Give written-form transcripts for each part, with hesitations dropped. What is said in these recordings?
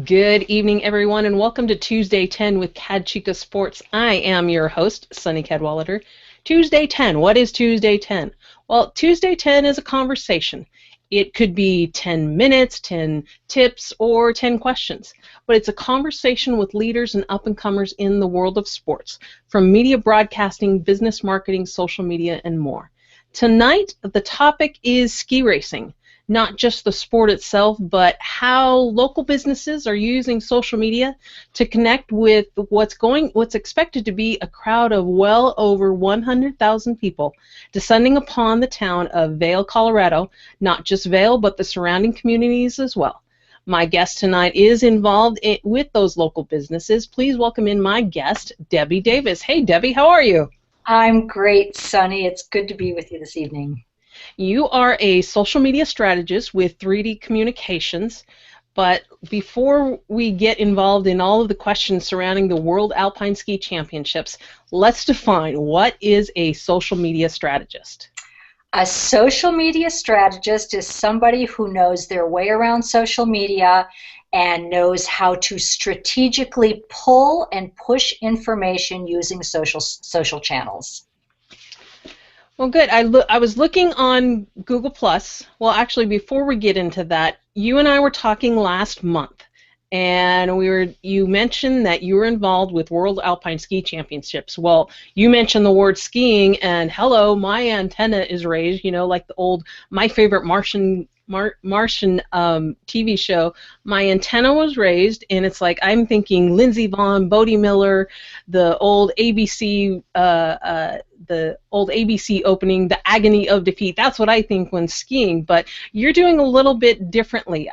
Good evening, everyone, and welcome to Tuesday 10 with CadChica Sports. I am your host, Sunny Cadwallader. Tuesday 10. What is Tuesday 10? Well, Tuesday 10 is a conversation. It could be 10 minutes, 10 tips, or 10 questions. But it's a conversation with leaders and up-and-comers in the world of sports, from media broadcasting, business marketing, social media, and more. Tonight, the topic is ski racing. Not just the sport itself, but how local businesses are using social media to connect with what's expected to be a crowd of well over 100,000 people descending upon the town of Vail, Colorado, not just Vail, but the surrounding communities as well. My guest tonight is involved with those local businesses. Please welcome in my guest, Debbie Davis. Hey, Debbie, how are you? I'm great, Sunny. It's good to be with you this evening. You are a social media strategist with 3D Communications, but before we get involved in all of the questions surrounding the World Alpine Ski Championships, let's define what is a social media strategist. A social media strategist is somebody who knows their way around social media and knows how to strategically pull and push information using social channels. Well, good. I was looking on Google Plus. Well, actually, before we get into that, you and I were talking last month, and you mentioned that you were involved with World Alpine Ski Championships. Well, you mentioned the word skiing, and hello, my antenna is raised. You know, like the old My Favorite Martian TV show. My antenna was raised, and it's like I'm thinking Lindsey Vonn, Bodie Miller, the old ABC opening, The Agony of Defeat. That's what I think when skiing, but you're doing a little bit differently.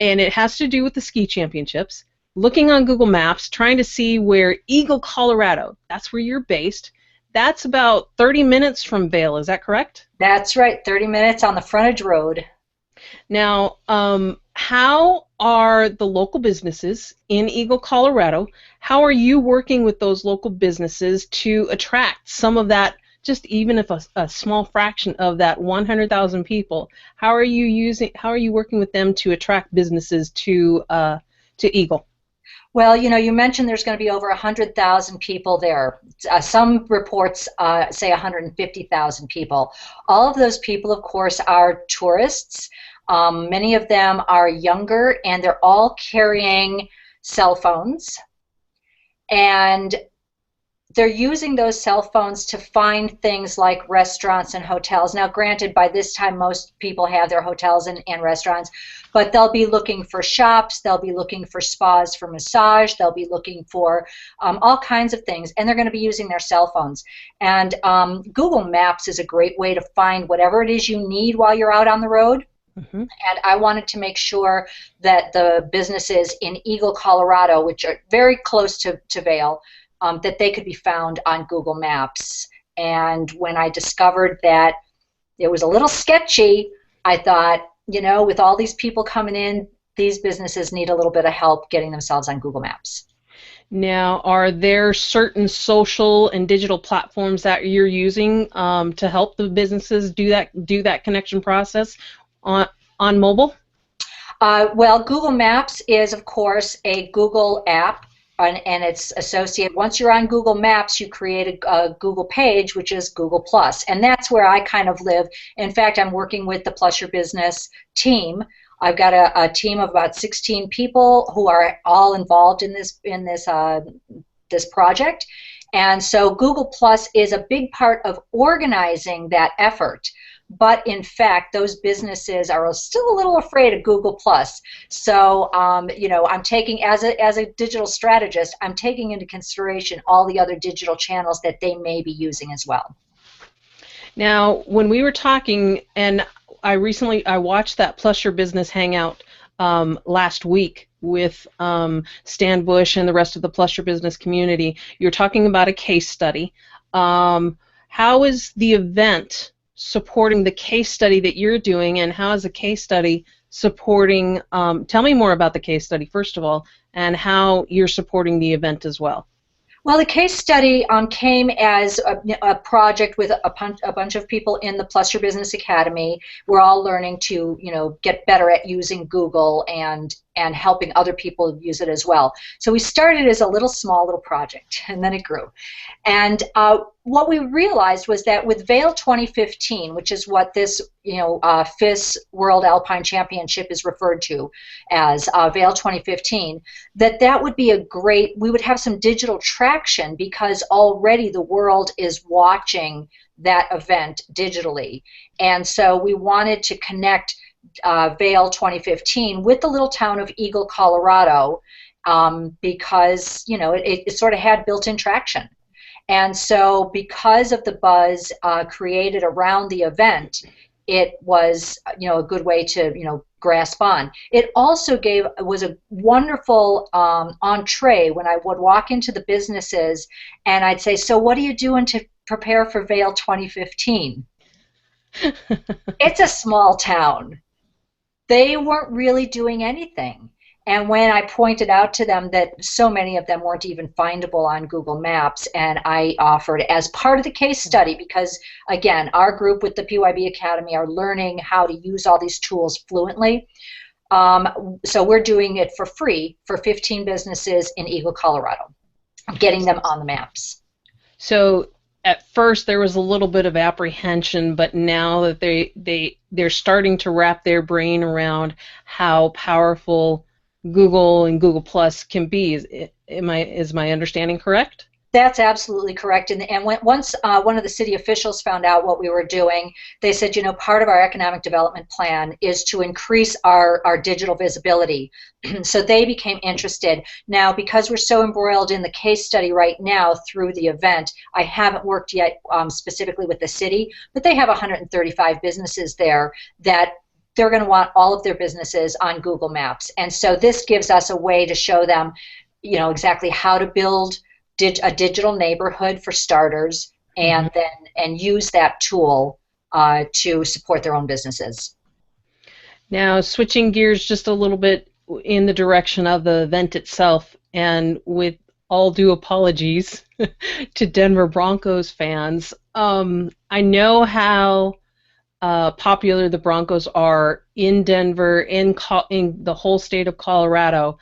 And it has to do with the ski championships. Looking on Google Maps, trying to see where Eagle, Colorado, that's where you're based. That's about 30 minutes from Vail, is that correct? That's right, 30 minutes on the frontage road. Now, how are the local businesses in Eagle, Colorado, how are you working with those local businesses to attract some of that, just even if a small fraction of that 100,000 people, how are you working with them to attract businesses to Eagle? Well, you know, you mentioned there's going to be over 100,000 people there. Some reports say 150,000 people. All of those people, of course, are tourists. Many of them are younger, and they're all carrying cell phones. And they're using those cell phones to find things like restaurants and hotels. Now, granted, by this time, most people have their hotels and restaurants, but they'll be looking for shops, they'll be looking for spas for massage, they'll be looking for all kinds of things, and they're going to be using their cell phones. And Google Maps is a great way to find whatever it is you need while you're out on the road. Mm-hmm. And I wanted to make sure that the businesses in Eagle, Colorado, which are very close to Vail, that they could be found on Google Maps. And when I discovered that it was a little sketchy, I thought, you know, with all these people coming in, these businesses need a little bit of help getting themselves on Google Maps. Now, are there certain social and digital platforms that you're using to help the businesses do that connection process on mobile? Well, Google Maps is, of course, a Google app. And it's associated, once you're on Google Maps, you create a Google page, which is Google+. And that's where I kind of live. In fact, I'm working with the Plus Your Business team. I've got a team of about 16 people who are all involved in this project. And so Google+ is a big part of organizing that effort. But in fact, those businesses are still a little afraid of Google+. So, you know, I'm taking, as a digital strategist, I'm taking into consideration all the other digital channels that they may be using as well. Now, when we were talking, and I watched that Plus Your Business Hangout last week with Stan Bush and the rest of the Plus Your Business community. You're talking about a case study. How is the event supporting the case study that you're doing, and how is the case study supporting, tell me more about the case study, first of all, and how you're supporting the event as well. Well, the case study came as a project with a bunch of people in the Plus Your Business Academy. We're all learning to, get better at using Google and and helping other people use it as well. So we started as a small little project, and then it grew. And what we realized was that with Vail 2015, which is what this FIS World Alpine Championship is referred to as, Vail 2015, that would be we would have some digital traction because already the world is watching that event digitally. And so we wanted to connect Vail 2015 with the little town of Eagle, Colorado, because it sort of had built-in traction. And so because of the buzz created around the event, it was a good way to grasp on. It also was a wonderful entree when I would walk into the businesses and I'd say, so what are you doing to prepare for Vail 2015? It's a small town. They weren't really doing anything. And when I pointed out to them that so many of them weren't even findable on Google Maps, and I offered as part of the case study, because again, our group with the PYB Academy are learning how to use all these tools fluently. So we're doing it for free for 15 businesses in Eagle, Colorado, getting them on the maps. So at first there was a little bit of apprehension, but now that they're starting to wrap their brain around how powerful Google and Google Plus can be. Is my understanding correct? That's absolutely correct. And once one of the city officials found out what we were doing, they said, part of our economic development plan is to increase our digital visibility. So they became interested. Now, because we're so embroiled in the case study right now through the event, I haven't worked yet specifically with the city, but they have 135 businesses there that they're going to want all of their businesses on Google Maps. And so this gives us a way to show them, exactly how to build a digital neighborhood for starters, and then use that tool to support their own businesses. Now, switching gears just a little bit in the direction of the event itself, and with all due apologies to Denver Broncos fans, I know how popular the Broncos are in Denver, in the whole state of Colorado.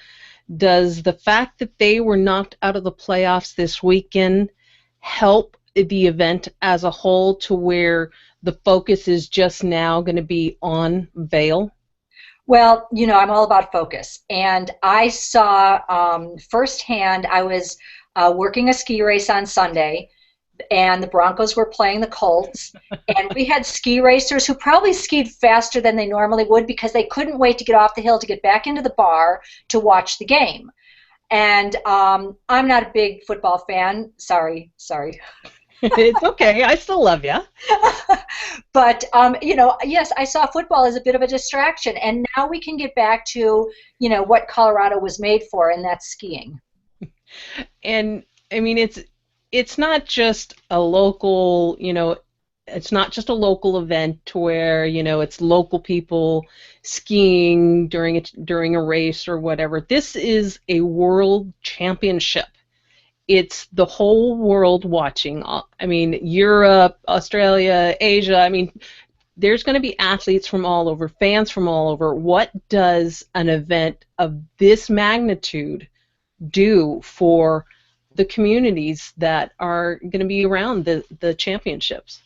Does the fact that they were knocked out of the playoffs this weekend help the event as a whole to where the focus is just now going to be on Vail? Well, I'm all about focus. And I saw firsthand, I was working a ski race on Sunday, and the Broncos were playing the Colts, and we had ski racers who probably skied faster than they normally would because they couldn't wait to get off the hill to get back into the bar to watch the game. And I'm not a big football fan. Sorry. It's okay. I still love you. But, yes, I saw football as a bit of a distraction, and now we can get back to, what Colorado was made for, and that's skiing. And, I mean, it's not just a local, it's not just a local event to where, it's local people skiing during a race or whatever. This is a world championship. It's the whole world watching. I mean, Europe, Australia, Asia. I mean, there's going to be athletes from all over, fans from all over. What does an event of this magnitude do for the communities that are going to be around the championships?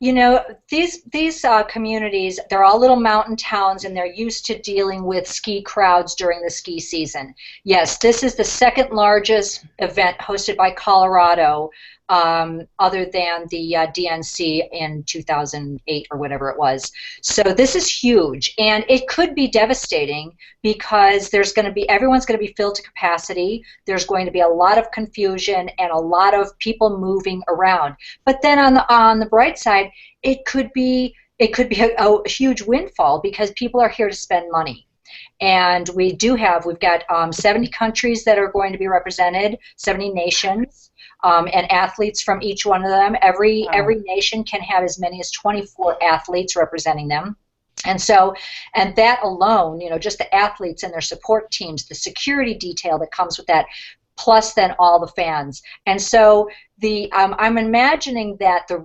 These communities, they're all little mountain towns, and they're used to dealing with ski crowds during the ski season. Yes, this is the second largest event hosted by Colorado, other than the DNC in 2008 or whatever it was. So this is huge, and it could be devastating because everyone's going to be filled to capacity. There's going to be a lot of confusion and a lot of people moving around. But then on the bright side, it could be a huge windfall because people are here to spend money. And we've got 70 countries that are going to be represented, 70 nations. And athletes from each one of them. Every nation can have as many as 24 athletes representing them. And that alone, just the athletes and their support teams, the security detail that comes with that, plus then all the fans. And so I'm imagining that the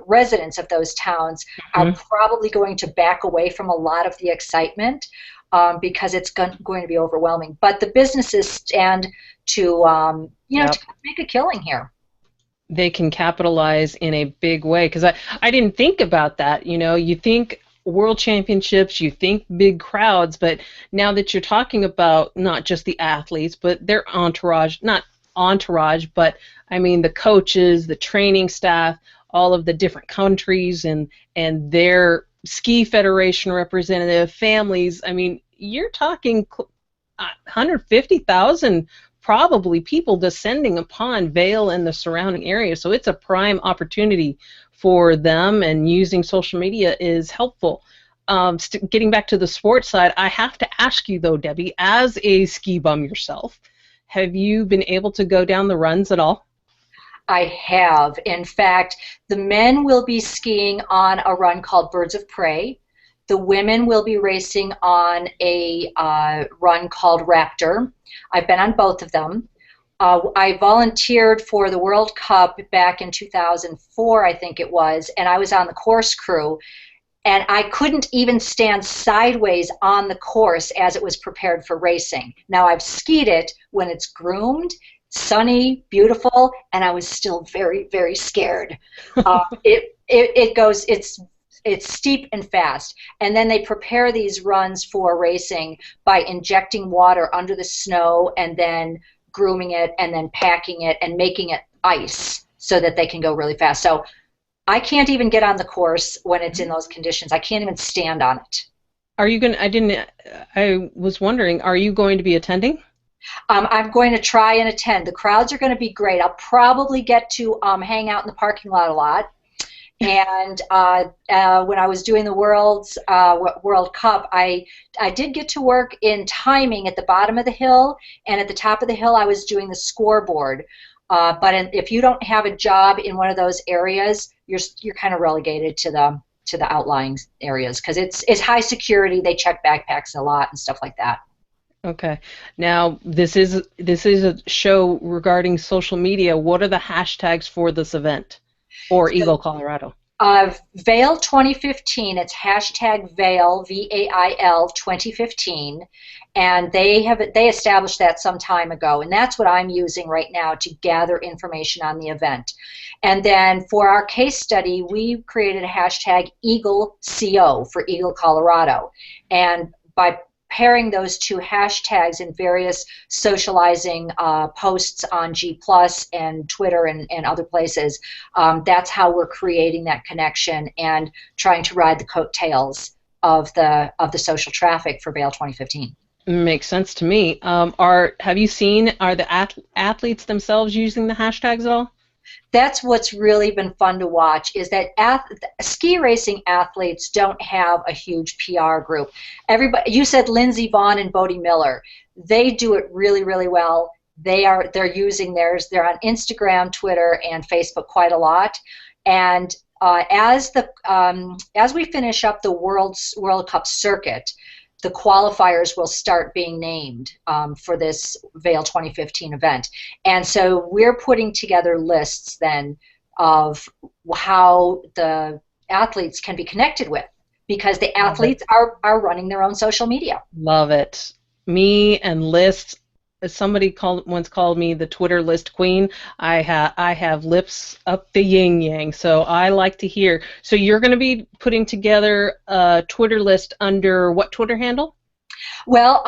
residents of those towns are probably going to back away from a lot of the excitement. because it's going to be overwhelming. But the businesses stand to, Yep. to make a killing here. They can capitalize in a big way, because I didn't think about that. You think world championships, you think big crowds, but now that you're talking about not just the athletes, but their entourage, not entourage, but I mean the coaches, the training staff, all of the different countries and their ski federation representative families. I mean, you're talking 150,000 probably people descending upon Vail and the surrounding area. So it's a prime opportunity for them, and using social media is helpful. Getting back to the sports side, I have to ask you though, Debbie, as a ski bum yourself, have you been able to go down the runs at all? I have. In fact, the men will be skiing on a run called Birds of Prey. The women will be racing on a run called Raptor. I've been on both of them. I volunteered for the World Cup back in 2004, I think it was, and I was on the course crew. And I couldn't even stand sideways on the course as it was prepared for racing. Now, I've skied it when it's groomed, sunny, beautiful, and I was still very, very scared. It's steep and fast, and then they prepare these runs for racing by injecting water under the snow and then grooming it and then packing it and making it ice so that they can go really fast. So I can't even get on the course when it's in those conditions. I can't even stand on it. Are you going? I was wondering, are you going to be attending? I'm going to try and attend. The crowds are going to be great. I'll probably get to hang out in the parking lot a lot. And when I was doing the World Cup, I did get to work in timing at the bottom of the hill, and at the top of the hill I was doing the scoreboard. But if you don't have a job in one of those areas, you're kind of relegated to the outlying areas, because it's high security. They check backpacks a lot and stuff like that. Okay. Now this is a show regarding social media. What are the hashtags for this event? Or Eagle Colorado. Vail 2015, it's hashtag Vail, VAIL 2015, and they established that some time ago, and that's what I'm using right now to gather information on the event. And then for our case study, we created a hashtag EagleCO for Eagle Colorado, and by pairing those two hashtags in various socializing posts on G+ and Twitter and other places, that's how we're creating that connection and trying to ride the coattails of the social traffic for Vail 2015. Makes sense to me. Are the athletes themselves using the hashtags at all? That's what's really been fun to watch, is that ski racing athletes don't have a huge PR group. Everybody, you said Lindsey Vonn and Bodie Miller. They do it really, really well. They're using theirs. They're on Instagram, Twitter, and Facebook quite a lot. And as we finish up the World Cup circuit, the qualifiers will start being named for this Vail 2015 event. And so we're putting together lists then of how the athletes can be connected with, because the athletes are running their own social media. Love it. Me and lists. Somebody once called me the Twitter list queen. I have lips up the yin yang, so I like to hear. So you're going to be putting together a Twitter list under what Twitter handle? Well,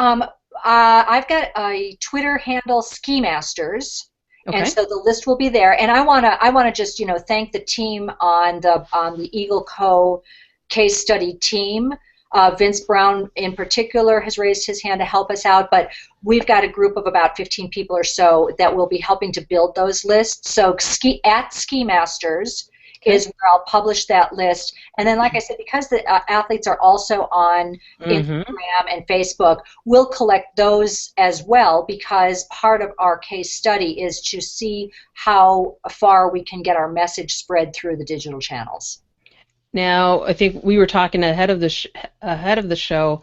I've got a Twitter handle, Ski Masters. Okay. And so the list will be there. And I wanna just thank the team on the EagleCO case study team. Vince Brown in particular has raised his hand to help us out, but we've got a group of about 15 people or so that will be helping to build those lists. So at Ski Masters is where I'll publish that list. And then, like I said, because the athletes are also on Instagram and Facebook, we'll collect those as well, because part of our case study is to see how far we can get our message spread through the digital channels. Now, I think we were talking ahead of the show.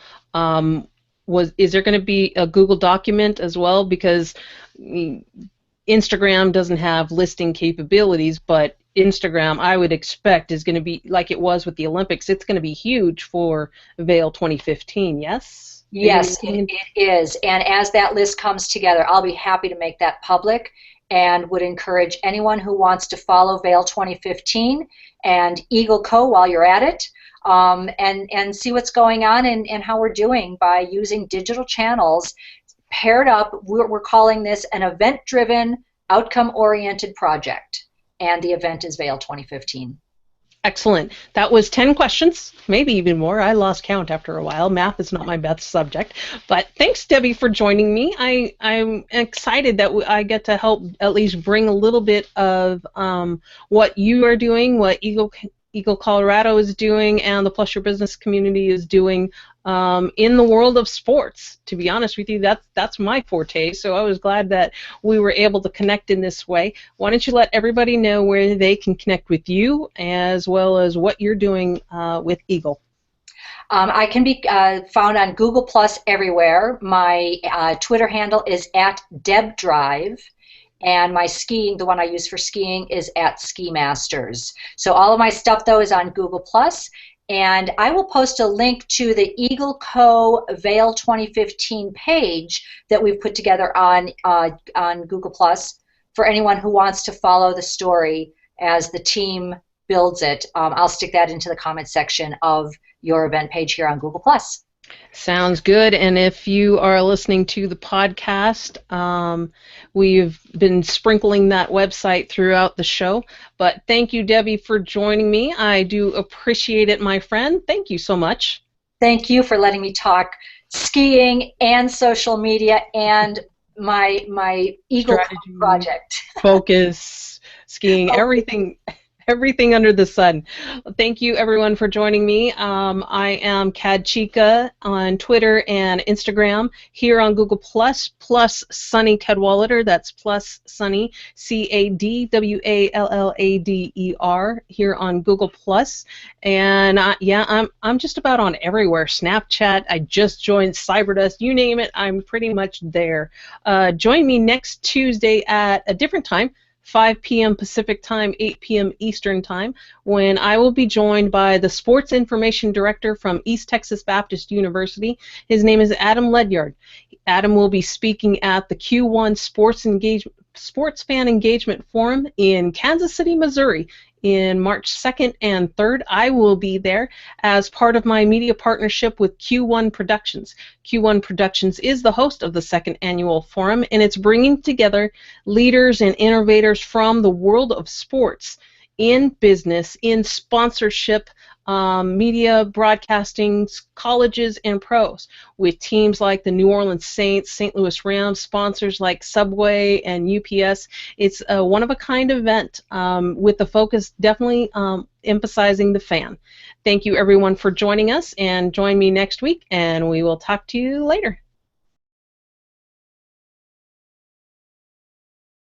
Is there going to be a Google document as well? Because Instagram doesn't have listing capabilities, but Instagram, I would expect, is going to be like it was with the Olympics. It's going to be huge for Vail 2015. Yes. Yes, it is. And as that list comes together, I'll be happy to make that public and would encourage anyone who wants to follow Vail 2015 and EagleCO while you're at it, and see what's going on and how we're doing by using digital channels paired up. We're calling this an event-driven, outcome-oriented project, and the event is Vail 2015. Excellent. That was 10 questions, maybe even more. I lost count after a while. Math is not my best subject. But thanks, Debbie, for joining me. I'm excited that I get to help at least bring a little bit of what you are doing, what Eagle Colorado is doing, and the Plus Your Business community is doing in the world of sports. To be honest with you, that's my forte, so I was glad that we were able to connect in this way. Why don't you let everybody know where they can connect with you as well as what you're doing with Eagle? I can be found on Google Plus everywhere. My Twitter handle is @DebDrive. And my skiing, the one I use for skiing, is @SkiMasters. So all of my stuff, though, is on Google+. And I will post a link to the EagleCO Vail 2015 page that we've put together on Google+ for anyone who wants to follow the story as the team builds it. I'll stick that into the comment section of your event page here on Google+. Sounds good. And if you are listening to the podcast, we've been sprinkling that website throughout the show. But thank you, Debbie, for joining me. I do appreciate it, my friend. Thank you so much. Thank you for letting me talk skiing and social media and my Eagle project. Focus, skiing, everything under the sun. Thank you, everyone, for joining me. I am CadChica on Twitter and Instagram. Here on Google+, plus Sunny Cadwallader. That's plus Sunny, CadWallader, here on Google+. And yeah, I'm just about on everywhere. Snapchat. I just joined Cyberdust. You name it, I'm pretty much there. Join me next Tuesday at a different time. 5 p.m. Pacific Time, 8 p.m. Eastern Time, when I will be joined by the Sports Information Director from East Texas Baptist University. His name is Adam Ledyard. Adam will be speaking at the Q1 Sports Fan Engagement Forum in Kansas City, Missouri, in March 2nd and 3rd. I will be there as part of my media partnership with Q1 Productions. Q1 Productions is the host of the second annual forum, and it's bringing together leaders and innovators from the world of sports, in business, in sponsorship, media, broadcasting, colleges, and pros, with teams like the New Orleans Saints, St. Louis Rams, sponsors like Subway and UPS. It's a one-of-a-kind event with the focus definitely emphasizing the fan. Thank you, everyone, for joining us, and join me next week, and we will talk to you later.